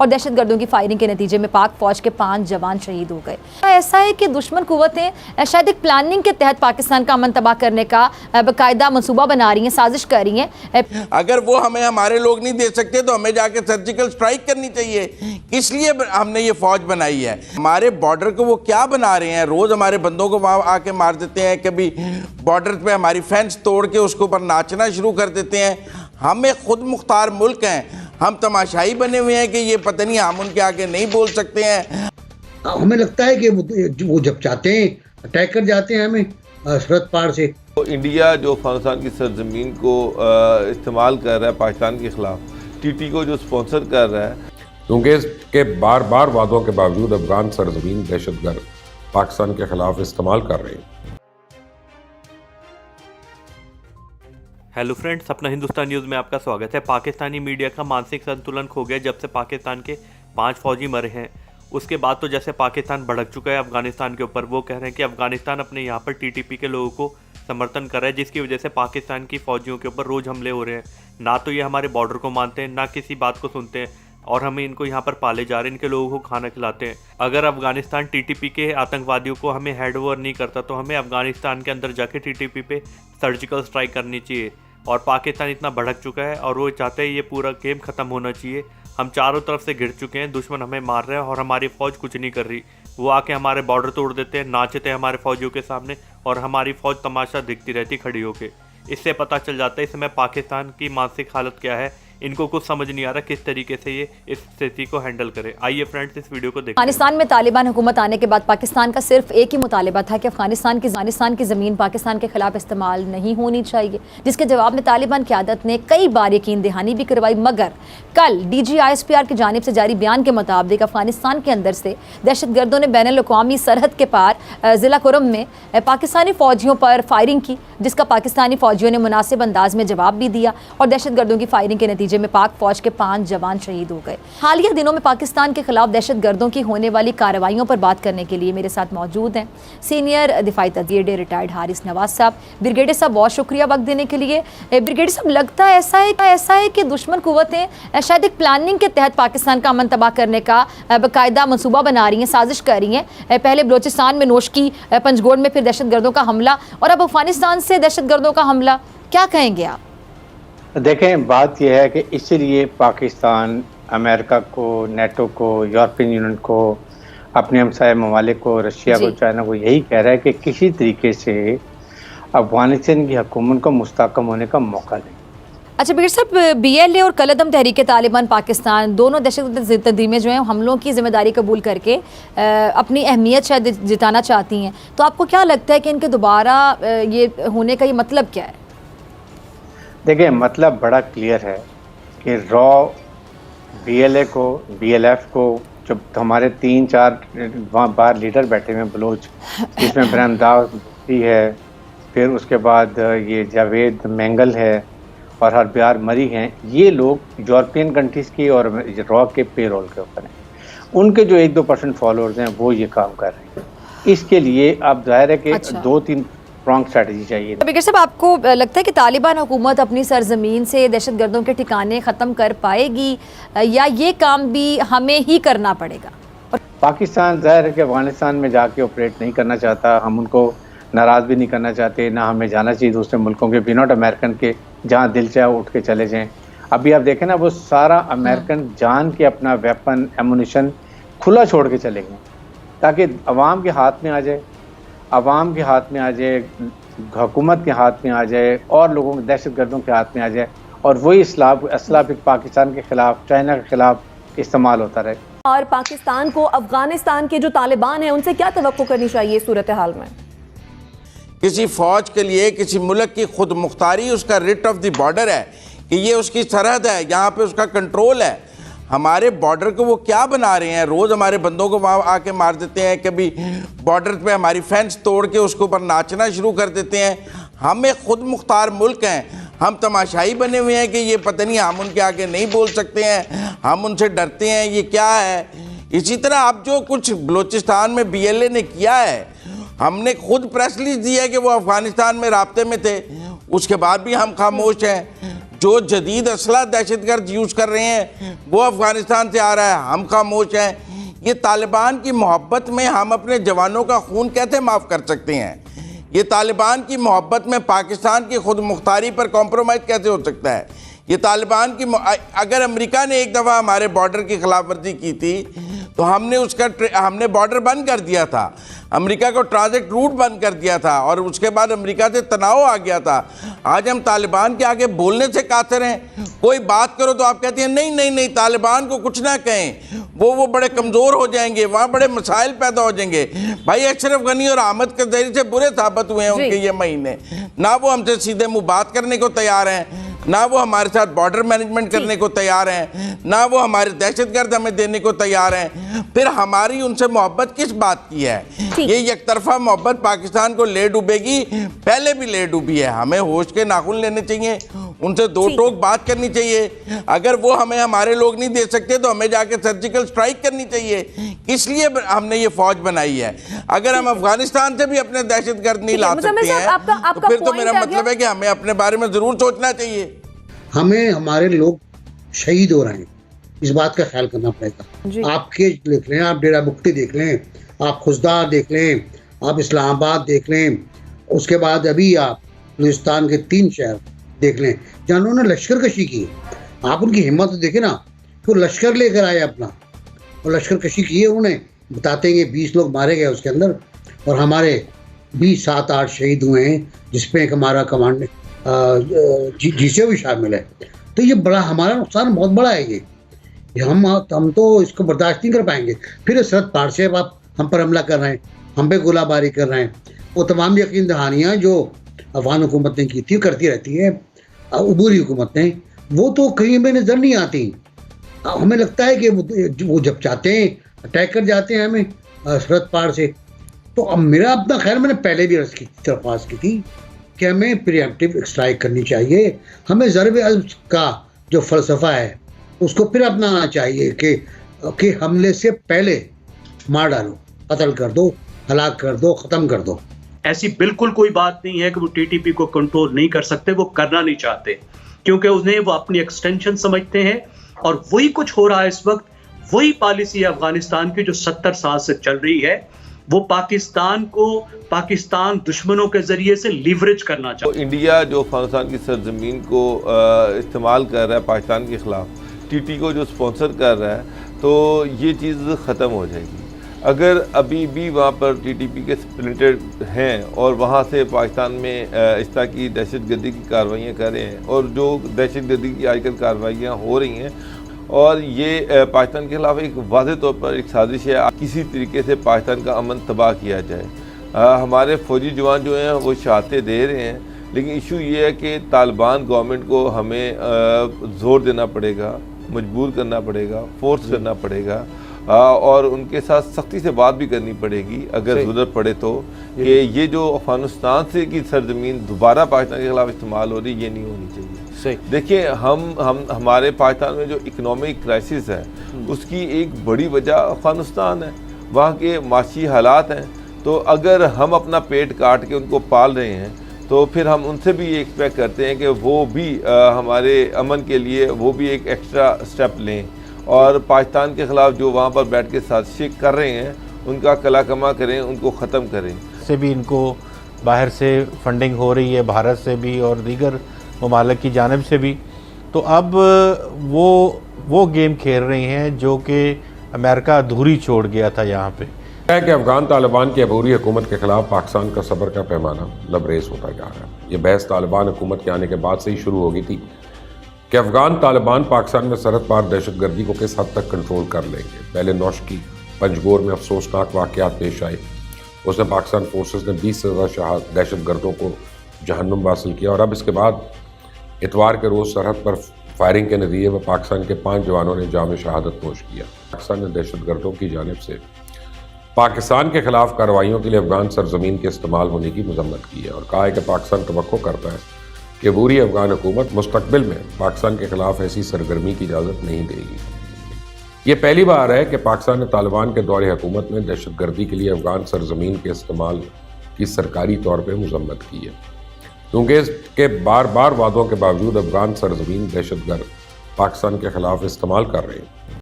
और दहशतगर्दों की फायरिंग के नतीजे में पाक फौज के 5 जवान शहीद हो गए। ऐसा है कि दुश्मन कुव्वतें शायद एक प्लानिंग के तहत पाकिस्तान का अमन तबाह करने का बाकायदा मनसूबा बना रही हैं, साजिश कर रही हैं। अगर वो हमें हमारे लोग नहीं दे सकते तो हमें जाके सर्जिकल स्ट्राइक करनी चाहिए। इसलिए हमने ये फौज बनाई है। हमारे बॉर्डर को वो क्या बना रहे हैं, रोज हमारे बंदों को वहां आके मार देते हैं, कभी बॉर्डर पे हमारी फेंस तोड़ के उसके ऊपर नाचना शुरू कर देते हैं। हम एक खुद मुख्तार मुल्क हैं, हम तमाशाई बने हुए हैं कि ये पता नहीं हम उनके आगे नहीं बोल सकते हैं। हमें लगता है कि वो जब चाहते हैं अटैक कर जाते हैं हमें सरहद पार से। तो इंडिया जो अफगानिस्तान की सरजमीन को इस्तेमाल कर रहा है पाकिस्तान के खिलाफ, टीटी को जो स्पॉन्सर कर रहा है, क्योंकि इसके बार बार वादों के बावजूद अफगान सरजमीन दहशतगर्द पाकिस्तान के खिलाफ इस्तेमाल कर रहे हैं। हेलो फ्रेंड्स, अपना हिंदुस्तान न्यूज़ में आपका स्वागत है। पाकिस्तानी मीडिया का मानसिक संतुलन खो गया जब से पाकिस्तान के 5 फौजी मरे हैं। उसके बाद तो जैसे पाकिस्तान भड़क चुका है अफगानिस्तान के ऊपर। वो कह रहे हैं कि अफगानिस्तान अपने यहाँ पर टीटीपी के लोगों को समर्थन कर रहा है, जिसकी वजह से पाकिस्तान की फ़ौजियों के ऊपर रोज़ हमले हो रहे हैं। ना तो ये हमारे बॉर्डर को मानते हैं, ना किसी बात को सुनते हैं, और हमें इनको यहाँ पर पाले जा रहे हैं, इनके लोगों को खाना खिलाते हैं। अगर अफगानिस्तान टीटीपी के आतंकवादियों को हमें हैंड ओवर नहीं करता तो हमें अफगानिस्तान के अंदर जाके टीटीपी पे सर्जिकल स्ट्राइक करनी चाहिए। और पाकिस्तान इतना भड़क चुका है और वो चाहते हैं ये पूरा गेम ख़त्म होना चाहिए। हम चारों तरफ से घिर चुके हैं, दुश्मन हमें मार रहा है और हमारी फ़ौज कुछ नहीं कर रही। वो आके हमारे बॉर्डर तोड़ देते हैं, नाचते हैं हमारे फ़ौजियों के सामने, और हमारी फ़ौज तमाशा दिखती रहती खड़ी होके। इससे पता चल जाता है इस समय पाकिस्तान की मानसिक हालत क्या है। इनको कुछ समझ नहीं आ रहा किस तरीके से ये इस स्थिति को हैंडल करे। आइए फ्रेंड्स, इस वीडियो को देखते हैं। अफगानिस्तान में तालिबान हुकूमत आने के बाद पाकिस्तान का सिर्फ एक ही मुतालिबा था कि अफगानिस्तान की ज़मीन पाकिस्तान के खिलाफ इस्तेमाल नहीं होनी चाहिए, जिसके जवाब में तालिबान क़यादत ने कई बार यकीन दहानी भी करवाई। मगर कल DGISPR की जानिब से जारी बयान के मुताबिक अफगानिस्तान के अंदर से दहशतगर्दों ने बैनुल-अक़वामी सरहद के पार ज़िला कुरम में पाकिस्तानी फ़ौजियों पर फायरिंग की, जिसका पाकिस्तानी फ़ौजियों ने मुनासिब अंदाज में जवाब भी दिया और दहशतगर्दों की फायरिंग के नतीजे में पाक फौज के 5 जवान शहीद हो गए। हालिया दिनों में पाकिस्तान के खिलाफ दहशतगर्दों की होने वाली कार्रवाइयों पर बात करने के लिए मेरे साथ मौजूद हैं सीनियर दिफाई ब्रिगेडियर रिटायर्ड हारिस नवाज साहब। ब्रिगेडियर साहब, बहुत शुक्रिया वक्त देने के लिए। ब्रिगेडियर साहब, लगता है ऐसा है कि दुश्मन कुव्वतें शायद एक प्लानिंग के तहत पाकिस्तान का अमन तबाह करने का बाकायदा मनसूबा बना रही हैं, साजिश कर रही हैं। पहले बलोचिस्तान में नोशकी, पंजगोड़ में फिर दहशतगर्दों का हमला, और अब अफगानिस्तान से दहशतगर्दों का हमला। क्या कहेंगे आप? देखें, बात यह है कि इसीलिए पाकिस्तान अमेरिका को, नेटो को, यूरोपियन यूनियन को, अपने हमसाया ममालिक को, रशिया को, चाइना को यही कह रहा है कि किसी तरीके से अफगानिस्तान की हुकूमत को मुस्तहकम होने का मौका दें। अच्छा ब्रिगेडियर साहब, BLA और कलअदम तहरीक तालिबान पाकिस्तान दोनों दहशत तंजीमें जो हैं हमलों की जिम्मेदारी कबूल करके अपनी अहमियत शायद जिताना चाहती हैं, तो आपको क्या लगता है कि इनके दोबारा ये होने का ये मतलब क्या है? देखिए, मतलब बड़ा क्लियर है कि BLA को, BLF को, जब हमारे 3-4 वहाँ बाहर लीडर बैठे हुए हैं बलोच, जिसमें ब्रह्मदास है, फिर उसके बाद ये जावेद मेंगल है और हरबियार मरी हैं, ये लोग यूरोपियन कंट्रीज़ की और रॉ के पेरोल के ऊपर हैं। उनके जो 1-2% फॉलोअर्स हैं वो ये काम कर रहे हैं। इसके लिए अब जाहिर है कि 2-3 स्ट्रॉन्ग स्ट्रैटेजी चाहिए। ब्रिगेडियर साहब, आपको लगता है कि तालिबान हुकूमत अपनी सरजमीन से दहशतगर्दों के ठिकाने ख़त्म कर पाएगी, या ये काम भी हमें ही करना पड़ेगा? पाकिस्तान जाहिर है कि अफगानिस्तान में जाके ऑपरेट नहीं करना चाहता, हम उनको नाराज़ भी नहीं करना चाहते, ना हमें जाना चाहिए दूसरे मुल्कों के, बी नॉट अमेरिकन के, जहाँ दिल चाहे उठ के चले जाएँ। अभी आप देखें ना, वो सारा अमेरिकन जान के अपना वेपन एमुनिशन खुला छोड़ के चले गए ताकि अवाम के हाथ में आ जाए, अवाम के हाथ में आ जाए, हुकूमत के हाथ में आ जाए, और लोगों के दहशतगर्दों के हाथ में आ जाए, और वही असला पाकिस्तान के खिलाफ, चाइना के खिलाफ इस्तेमाल होता रहे। और पाकिस्तान को अफगानिस्तान के जो तालिबान हैं उनसे क्या तवक्को करनी चाहिए सूरत हाल में? किसी फौज के लिए किसी मुल्क की खुद मुख्तारी उसका रिट ऑफ द बॉर्डर है कि ये उसकी सरहद है, यहाँ पे उसका कंट्रोल है। हमारे बॉर्डर को वो क्या बना रहे हैं, रोज़ हमारे बंदों को वहाँ आके मार देते हैं, कभी बॉर्डर पे हमारी फेंस तोड़ के उसके ऊपर नाचना शुरू कर देते हैं। हम एक खुद मुख्तार मुल्क हैं, हम तमाशाई बने हुए हैं कि ये पता नहीं हम उनके आगे नहीं बोल सकते हैं, हम उनसे डरते हैं, ये क्या है। इसी तरह अब जो कुछ बलोचिस्तान में BLA ने किया है, हमने खुद प्रेस रिलीज दी है कि वो अफगानिस्तान में राब्ते में थे, उसके बाद भी हम खामोश हैं। जो जदीद असला दहशतगर्द यूज़ कर रहे हैं वो अफ़गानिस्तान से आ रहा है, हम खामोश हैं। ये तालिबान की मोहब्बत में हम अपने जवानों का खून कैसे माफ़ कर सकते हैं? ये तालिबान की मोहब्बत में पाकिस्तान की खुद मुख्तारी पर कॉम्प्रोमाइज़ कैसे हो सकता है? ये तालिबान की अगर अमेरिका ने एक दफ़ा हमारे बॉर्डर की खिलाफ वर्जी की थी तो हमने बॉर्डर बंद कर दिया था, अमेरिका को ट्रांजिट रूट बंद कर दिया था और उसके बाद अमेरिका से तनाव आ गया था। आज हम तालिबान के आगे बोलने से कातर हैं। कोई बात करो तो आप कहते हैं नहीं नहीं नहीं, तालिबान को कुछ ना कहें, वो बड़े कमज़ोर हो जाएंगे, वहाँ बड़े मसाइल पैदा हो जाएंगे। भाई अशरफ गनी और अहमद करज़ई से बुरे साबित हुए हैं उनके ये महीने, ना वो हमसे सीधे मुँह बात करने को तैयार हैं, ना वो हमारे साथ बॉर्डर मैनेजमेंट करने को तैयार हैं, ना वो हमारे दहशतगर्द हमें देने को तैयार हैं। फिर हमारी उनसे मोहब्बत किस बात की है? ये एक तरफा मोहब्बत पाकिस्तान को ले डूबेगी, पहले भी ले डूबी है। हमें होश के नाखून लेने चाहिए, उनसे दो टोक बात करनी चाहिए। अगर वो हमें हमारे लोग नहीं दे सकते तो हमें जाके सर्जिकल स्ट्राइक करनी चाहिए। इसलिए हमने ये फौज बनाई है। अगर हम अफगानिस्तान से भी अपने दहशतगर्द नहीं ला सकते हैं तो फिर तो मेरा मतलब है कि हमें अपने बारे में जरूर सोचना चाहिए। हमें हमारे लोग शहीद हो रहे हैं, इस बात का ख्याल करना पड़ेगा। आप केज देख लें, आप डेरा मुफ्ती देख लें, आप खुशदार देख लें, आप इस्लामाबाद देख लें, उसके बाद अभी आप बलूचिस्तान के 3 शहर देख लें जहाँ उन्होंने लश्कर कशी की। आप उनकी हिम्मत तो देखें ना, तो लश्कर लेकर आए अपना और लश्कर कशी की है उन्होंने। बताते हैं कि 20 लोग मारे गए उसके अंदर और हमारे 7-8 शहीद हुए हैं, जिसमें एक हमारा कमांड जीसे भी शामिल है। तो ये बड़ा हमारा नुकसान बहुत बड़ा है। ये हम तो इसको बर्दाश्त नहीं कर पाएंगे। फिर सरहद पार से अब आप हम पर हमला कर रहे हैं, हम पे गोलाबारी कर रहे हैं। वो तमाम यकीन दहानियाँ जो अफगान हुकूमत ने की थी करती रहती है अबूरी हुकूमत ने, वो तो कहीं में नज़र नहीं आती। हमें लगता है कि वो जब चाहते हैं अटैक कर जाते हैं हमें सरहद पार से। तो अब मेरा अपना खैर मैंने पहले भी अर्ज़ की दरख्वास्त की थी कि हमें प्रीएम्प्टिव स्ट्राइक करनी चाहिए। हमें ज़रब अज़्ब का जो फ़लसफ़ा है उसको फिर अपनाना चाहिए कि हमले से पहले मार डालो, कत्ल कर दो, हलाक कर दो, ख़त्म कर दो। ऐसी बिल्कुल कोई बात नहीं है कि वो टीटीपी को कंट्रोल नहीं कर सकते, वो करना नहीं चाहते क्योंकि उन्हें वो अपनी एक्सटेंशन समझते हैं। और वही कुछ हो रहा है इस वक्त, वही पॉलिसी है अफगानिस्तान की जो 70 साल से चल रही है। वो पाकिस्तान को पाकिस्तान दुश्मनों के जरिए से लीवरेज करना चाहता है। इंडिया जो अफगानिस्तान की सरजमीन को इस्तेमाल कर रहा है पाकिस्तान के ख़िलाफ़, टीटी को जो स्पॉन्सर कर रहा है, तो ये चीज़ ख़त्म हो जाएगी। अगर अभी भी वहाँ पर टीटीपी के स्प्लिंटेड हैं और वहाँ से पाकिस्तान में इस तरह की दहशतगर्दी की कार्रवाइयाँ कर रहे हैं और जो दहशतगर्दी की आजकल कार्रवाइयाँ हो रही हैं और ये पाकिस्तान के ख़िलाफ़ एक वाज़ेह तौर पर एक साजिश है, किसी तरीके से पाकिस्तान का अमन तबाह किया जाए। हमारे फ़ौजी जवान जो हैं वो शहादतें दे रहे हैं, लेकिन इशू ये है कि तालिबान गवर्नमेंट को हमें ज़ोर देना पड़ेगा, मजबूर करना पड़ेगा, फोर्स करना पड़ेगा और उनके साथ सख्ती से बात भी करनी पड़ेगी अगर ज़रूरत पड़े तो, कि ये जो अफगानिस्तान से की सरजमीन दोबारा पाकिस्तान के खिलाफ इस्तेमाल हो रही, ये नहीं होनी चाहिए। देखिए हम हमारे पाकिस्तान में जो इकनॉमिक क्राइसिस है उसकी एक बड़ी वजह अफगानिस्तान है, वहाँ के माशी हालात हैं। तो अगर हम अपना पेट काट के उनको पाल रहे हैं तो फिर हम उनसे भी ये एक्सपेक्ट करते हैं कि वो भी हमारे अमन के लिए वो भी एक एक्स्ट्रा स्टेप लें और पाकिस्तान के ख़िलाफ़ जो वहाँ पर बैठ के साजिशें कर रहे हैं उनका कलाकमा करें, उनको ख़त्म करें। से भी इनको बाहर से फंडिंग हो रही है, भारत से भी और दीगर ममालिक की जानिब से भी। तो अब वो गेम खेल रही हैं जो कि अमेरिका अधूरी छोड़ गया था यहाँ पे। है कि अफगान तालिबान की अबूरी हुकूमत के खिलाफ पाकिस्तान का सब्र का पैमाना लबरेज होता जा रहा है। ये बहस तालिबान हुकूमत के आने के बाद से ही शुरू हो गई थी कि अफगान तालिबान पाकिस्तान में सरहद पार दहशतगर्दी को किस हद तक कंट्रोल कर लेंगे। पहले नौशकी पंजगोर में अफसोसनाक वाक़यात पेश आए, उसने पाकिस्तान फोर्सेस ने 20 से ज़्यादा दहशतगर्दों को जहन्नुम हासिल किया और अब इसके बाद इतवार के रोज़ सरहद पर फायरिंग के नतीजे में पाकिस्तान के 5 जवानों ने जाम शहादत नोश किया। पाकिस्तान ने दहशतगर्दों की जानिब से पाकिस्तान के खिलाफ कार्रवाइयों के लिए अफगान सरजमीन के इस्तेमाल होने की मजम्मत की है और कहा है कि पाकिस्तान तवक्को करता है कि अबूरी अफगान हुकूमत मुस्तकबिल में पाकिस्तान के खिलाफ ऐसी सरगर्मी की इजाज़त नहीं देगी। ये पहली बार है कि पाकिस्तान ने तालिबान के दौरे हुकूमत में दहशतगर्दी के लिए अफगान सरजमीन के इस्तेमाल की सरकारी तौर पर मजम्मत की है। क्योंकि इसके बार बार वादों के बावजूद अफगान सरजमीन दहशतगर्द पाकिस्तान के खिलाफ इस्तेमाल कर रहे हैं।